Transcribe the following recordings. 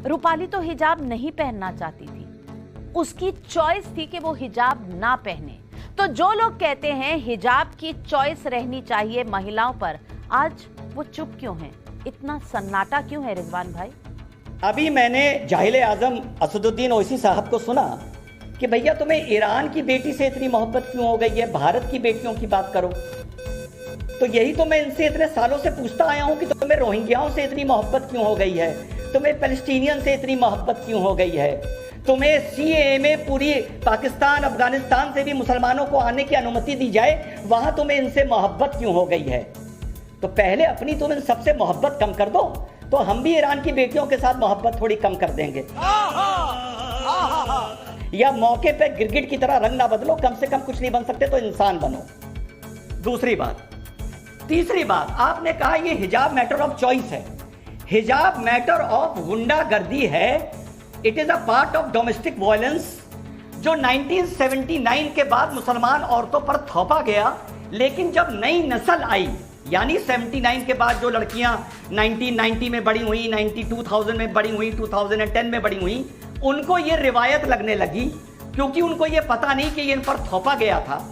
रूपाली तो हिजाब नहीं पहनना चाहती थी, उसकी चॉइस थी कि वो हिजाब ना पहने। तो जो लोग कहते हैं हिजाब की चॉइस रहनी चाहिए महिलाओं पर, आज वो चुप क्यों हैं? इतना सन्नाटा क्यों है रिजवान भाई? अभी मैंने जाहिल आजम असदुद्दीन ओवैसी साहब को सुना कि भैया तुम्हें ईरान की बेटी से इतनी मोहब्बत क्यों हो गई है, भारत की बेटियों की बात करो। तो यही तो मैं इनसे इतने सालों से पूछता आया हूं कि तुम्हें रोहिंग्याओं से इतनी मोहब्बत क्यों हो गई है, तुम्हें पैलेस्टीनियन से इतनी मोहब्बत क्यों हो गई है, तुम्हें सीएए में पूरी पाकिस्तान अफगानिस्तान से भी मुसलमानों को आने की अनुमति दी जाए, वहां तुम्हें इनसे मोहब्बत क्यों हो गई है। तो पहले अपनी तुम इन सबसे मोहब्बत कम कर दो, तो हम भी ईरान की बेटियों के साथ मोहब्बत थोड़ी कम कर देंगे। या मौके पे गिरगिट की तरह रंग ना बदलो, कम से कम कुछ नहीं बन सकते तो इंसान बनो। तीसरी बात, आपने कहा ये हिजाब मैटर ऑफ चॉइस है। हिजाब मैटर ऑफ गुंडागर्दी है। It is a part of domestic violence जो 1979 के बाद मुसलमान औरतों पर थोपा गया। लेकिन जब नई नस्ल आई, यानी 79 के बाद जो लड़कियां 1990 में बड़ी हुई, 2000 में बड़ी हुई, 2010 में बड़ी हुई, उनको ये रिवायत लगने लगी, क्योंकि उनको ये पता नहीं कि ये इन पर थोपा गया था।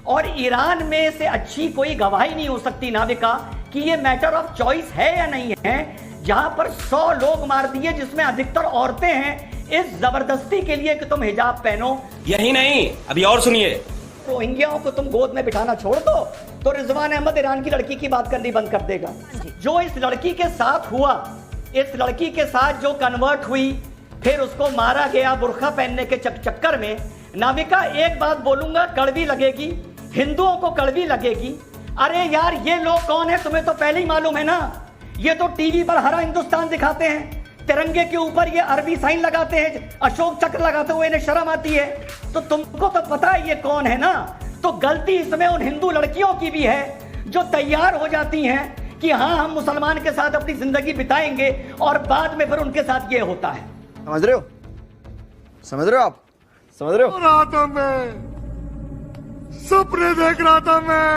और ईरान में से अच्छी कोई गवाही नहीं हो सकती नाविका कि ये मैटर ऑफ चॉइस है या नहीं है, जहां पर 100 लोग मार दिए जिसमें अधिकतर औरतें हैं, इस जबरदस्ती के लिए कि तुम हिजाब पहनो। यही नहीं, अभी और सुनिए। रोहिंग्याओं को तुम गोद में बिठाना छोड़ दो तो रिजवान अहमद ईरान की लड़की की बात करनी बंद कर देगा। जो इस लड़की के साथ हुआ, इस लड़की के साथ जो कन्वर्ट हुई, फिर उसको मारा गया बुर्का पहनने के चक्कर में, नाविका एक बात बोलूंगा, कड़वी लगेगी, हिंदुओं को कड़वी लगेगी। अरे यार, ये लोग कौन है तुम्हें तो पहले ही मालूम है ना। ये तो टीवी पर हरा हिंदुस्तान दिखाते हैं, तिरंगे के ऊपर ये अरबी साइन लगाते हैं, अशोक चक्र लगाते हुए इन्हें शर्म आती है। तो तुमको तो पता है ये कौन है ना। तो गलती इसमें उन हिंदू लड़कियों की भी है जो तैयार हो जाती हैं कि हाँ, हम मुसलमान के साथ अपनी जिंदगी बिताएंगे, और बाद में फिर उनके साथ ये होता है। समझ रहे हो? समझ रहे हो आप? समझ रहे हो? रहा था मैं, सपने देख रहा था मैं।